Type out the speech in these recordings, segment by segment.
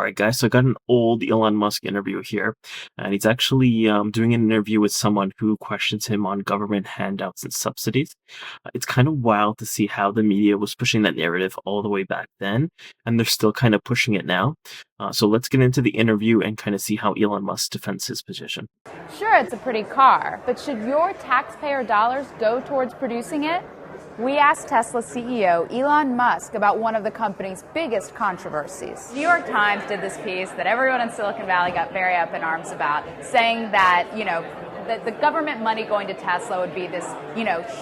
All right, guys. So I got an old Elon Musk interview here, and he's actually doing an interview with someone who questions him on government handouts and subsidies. It's kind of wild to see how the media was pushing that narrative all the way back then, and they're still kind of pushing it now. So let's get into the interview and kind of see how Elon Musk defends his position. Sure, it's a pretty car, but should your taxpayer dollars go towards producing it? We asked Tesla CEO Elon Musk about one of the company's biggest controversies. New York Times did this piece that everyone in Silicon Valley got very up in arms about, saying that, that the government money going to Tesla would be this,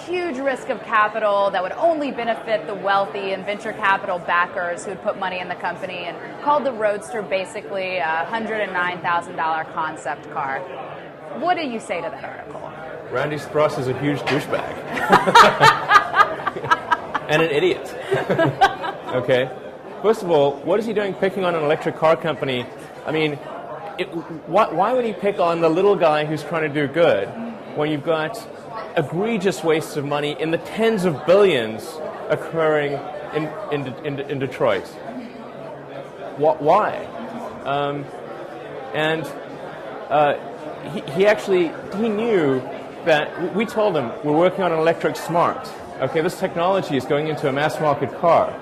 huge risk of capital that would only benefit the wealthy and venture capital backers who would put money in the company, and called the Roadster basically a $109,000 concept car. What do you say to that article? Randy Stross is a huge douchebag. And an idiot. Okay? First of all, what is he doing picking on an electric car company? I mean, why would he pick on the little guy who's trying to do good when you've got egregious wastes of money in the tens of billions occurring in Detroit? Why? He knew that we told him we're working on an electric smart. Okay, this technology is going into a mass market car.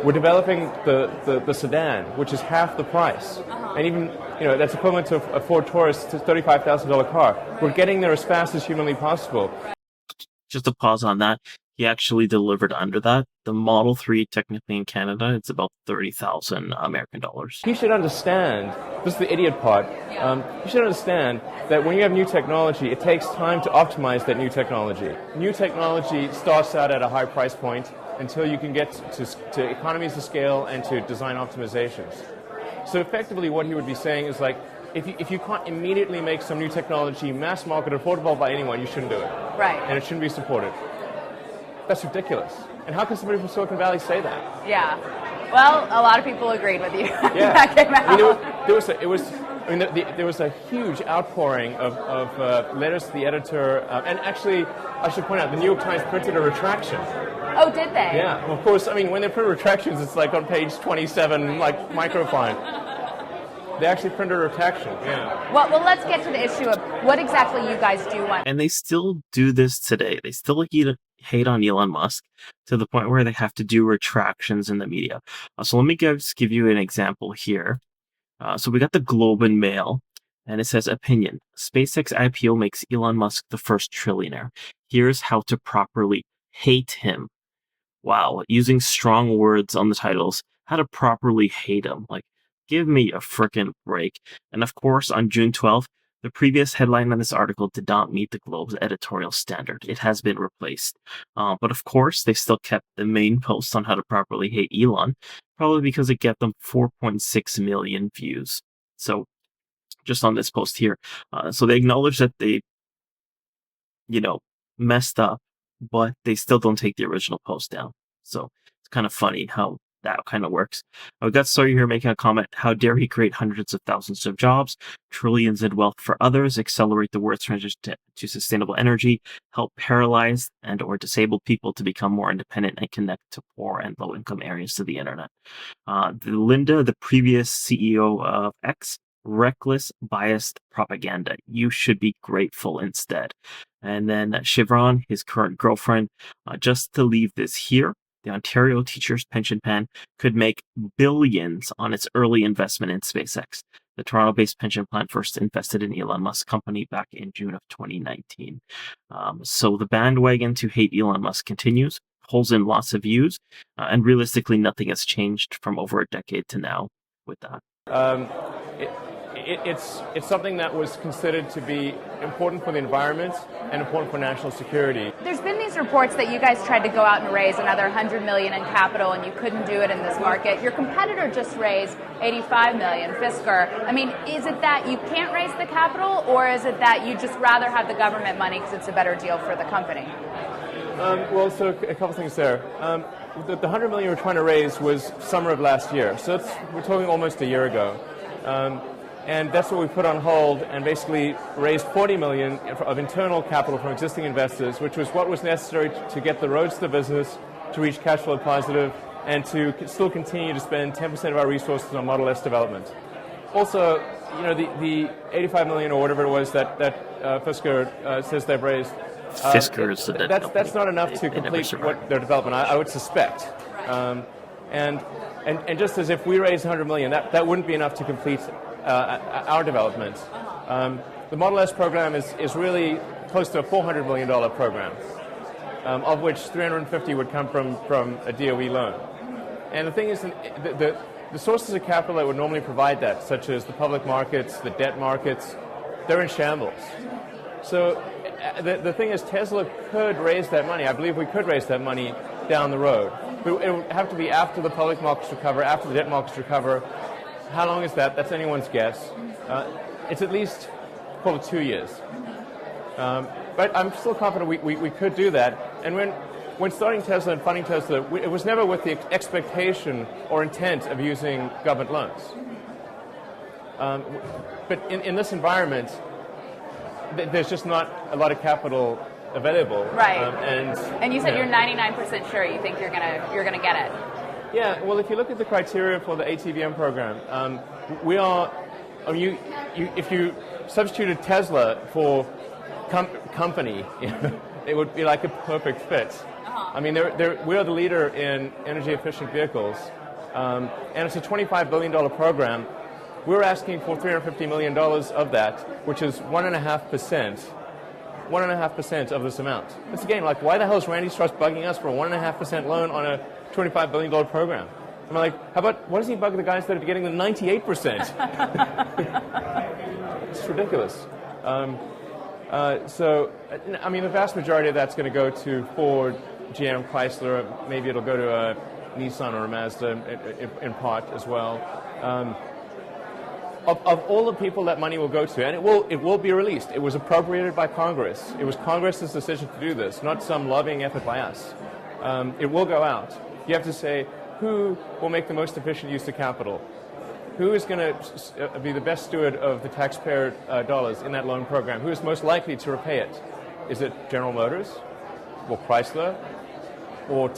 We're developing the sedan, which is half the price. And even, that's equivalent to a Ford Taurus, to $35,000 car. We're getting there as fast as humanly possible. Just to pause on that, he actually delivered under that. The Model 3, technically in Canada, it's about 30,000 American dollars. He should understand, this is the idiot part, you should understand that when you have new technology, it takes time to optimize that new technology. New technology starts out at a high price point until you can get to economies of scale and to design optimizations. So effectively what he would be saying is like, if you can't immediately make some new technology mass market affordable by anyone, you shouldn't do it. Right. And it shouldn't be supported. That's ridiculous. And how can somebody from Silicon Valley say that? Yeah. Well, a lot of people agreed with you. Yeah. That came out. There was a huge outpouring of letters to the editor, and actually, I should point out, the New York Times printed a retraction. Oh, did they? Yeah. Well, of course, when they print retractions, it's like on page 27, like microfine. They actually printed a retraction. Yeah. Well, let's get to the issue of what exactly you guys do want. And they still do this today. They still hate on Elon Musk to the point where they have to do retractions in the media. So let me give you an example here. So we got the Globe and Mail, and it says, opinion. SpaceX IPO makes Elon Musk the first trillionaire. Here's how to properly hate him. Wow, using strong words on the titles. How to properly hate him. Like, give me a frickin' break. And of course, on June 12th, the previous headline on this article did not meet the Globe's editorial standard. It has been replaced. But of course, they still kept the main post on how to properly hate Elon, probably because it got them 4.6 million views. So, just on this post here. So they acknowledge that they, messed up, but they still don't take the original post down. So, it's kind of funny how that kind of works. We got Sawyer here making a comment. How dare he create hundreds of thousands of jobs, trillions in wealth for others, accelerate the world's transition to sustainable energy, help paralyzed and or disabled people to become more independent and connect to poor and low income areas to the internet. Linda, the previous CEO of X, reckless, biased propaganda. You should be grateful instead. And then Chevron, his current girlfriend, just to leave this here. The Ontario Teachers' Pension Plan could make billions on its early investment in SpaceX. The Toronto-based pension plan first invested in Elon Musk's company back in June of 2019. So the bandwagon to hate Elon Musk continues, pulls in lots of views, and realistically nothing has changed from over a decade to now with that. It's something that was considered to be important for the environment and important for national security. There's been these reports that you guys tried to go out and raise another $100 million in capital and you couldn't do it in this market. Your competitor just raised $85 million, Fisker. Is it that you can't raise the capital, or is it that you just rather have the government money because it's a better deal for the company? So a couple things there. The $100 million we're trying to raise was summer of last year, so we're talking almost a year ago. And that's what we put on hold and basically raised $40 million of internal capital from existing investors, which was what was necessary to get the Roadster business to reach cash flow positive and to still continue to spend 10% of our resources on Model S development. Also, the 85 million or whatever it was that Fisker says they've raised. Fisker is the debt company. That's not enough to They complete never what their development. I would suspect. And just as if we raised 100 million, that wouldn't be enough to complete our development. The Model S program is really close to a $400 million program, of which 350 would come from a DOE loan. And the thing is, the sources of capital that would normally provide that, such as the public markets, the debt markets, they're in shambles. So the thing is, Tesla could raise that money. I believe we could raise that money down the road. But it would have to be after the public markets recover, after the debt markets recover. How long is that? That's anyone's guess. It's at least, call it 2 years. But I'm still confident we could do that. And when starting Tesla and funding Tesla, it was never with the expectation or intent of using government loans. But in this environment, there's just not a lot of capital available. Right. And you said you're 99% sure you think you're gonna get it. Yeah. Well, if you look at the criteria for the ATVM program, if you substituted Tesla for company, it would be like a perfect fit. I mean, we are the leader in energy-efficient vehicles, and it's a $25 billion program. We're asking for $350 million of that, which is 1.5% of this amount. It's again, like, why the hell is Randy Stross bugging us for a 1.5% loan on a $25 billion program? I'm like, why doesn't he bug the guys that are getting the 98%? It's ridiculous. So, I mean, the vast majority of that's going to go to Ford, GM, Chrysler. Maybe it'll go to a Nissan or a Mazda in part as well. Of all the people that money will go to, and it will be released. It was appropriated by Congress. It was Congress's decision to do this, not some lobbying effort by us. It will go out. You have to say, who will make the most efficient use of capital? Who is going to be the best steward of the taxpayer dollars in that loan program? Who is most likely to repay it? Is it General Motors, or Chrysler, or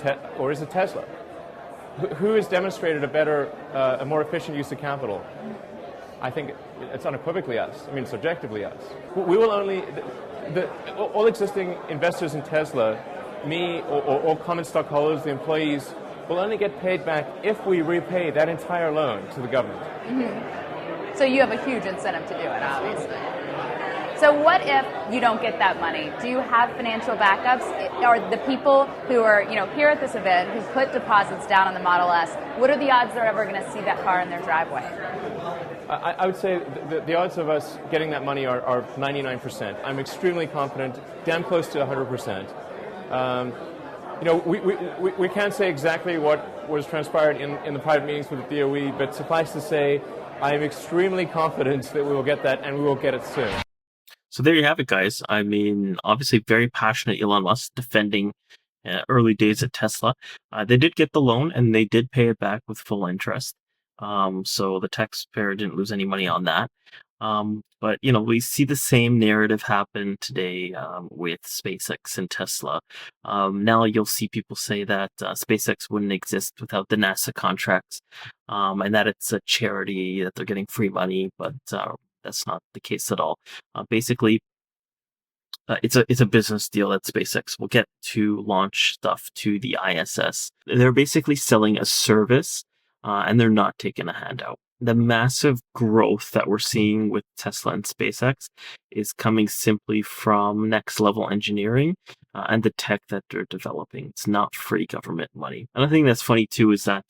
is it Tesla? Who has demonstrated a more efficient use of capital? I think it's unequivocally us. I mean, subjectively us. We will only, all existing investors in Tesla, me or common stockholders, the employees, will only get paid back if we repay that entire loan to the government. Mm-hmm. So you have a huge incentive to do it, obviously. So what if you don't get that money? Do you have financial backups? Are the people who are here at this event, who put deposits down on the Model S, what are the odds they're ever going to see that car in their driveway? I would say the odds of us getting that money are 99%. I'm extremely confident, damn close to 100%. We can't say exactly what was transpired in the private meetings with the DOE, but suffice to say, I am extremely confident that we will get that, and we will get it soon. So there you have it, guys. I mean, obviously very passionate Elon Musk defending early days at Tesla. They did get the loan, and they did pay it back with full interest. So the taxpayer didn't lose any money on that. But, we see the same narrative happen today with SpaceX and Tesla. Now you'll see people say that SpaceX wouldn't exist without the NASA contracts, and that it's a charity, that they're getting free money, but that's not the case at all. Basically, it's a business deal that SpaceX will get to launch stuff to the ISS. They're basically selling a service, and they're not taking a handout. The massive growth that we're seeing with Tesla and SpaceX is coming simply from next level engineering and the tech that they're developing. It's not free government money. Another thing that's funny too is that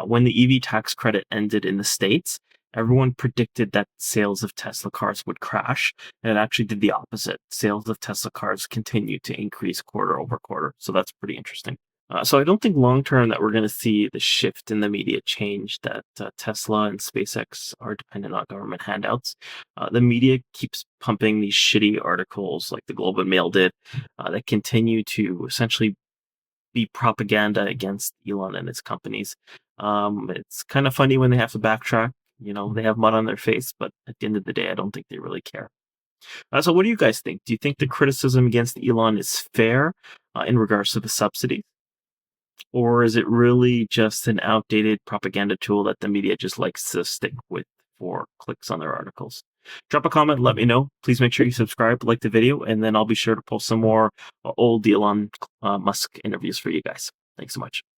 when the EV tax credit ended in the States, everyone predicted that sales of Tesla cars would crash, and it actually did the opposite. Sales of Tesla cars continued to increase quarter over quarter. So that's pretty interesting. So I don't think long-term that we're going to see the shift in the media change that Tesla and SpaceX are dependent on government handouts. The media keeps pumping these shitty articles like the Globe and Mail did that continue to essentially be propaganda against Elon and his companies. It's kind of funny when they have to backtrack. They have mud on their face, but at the end of the day, I don't think they really care. So what do you guys think? Do you think the criticism against Elon is fair in regards to the subsidies? Or is it really just an outdated propaganda tool that the media just likes to stick with for clicks on their articles? Drop a comment, let me know. Please make sure you subscribe, like the video, and then I'll be sure to post some more old Elon Musk interviews for you guys. Thanks so much.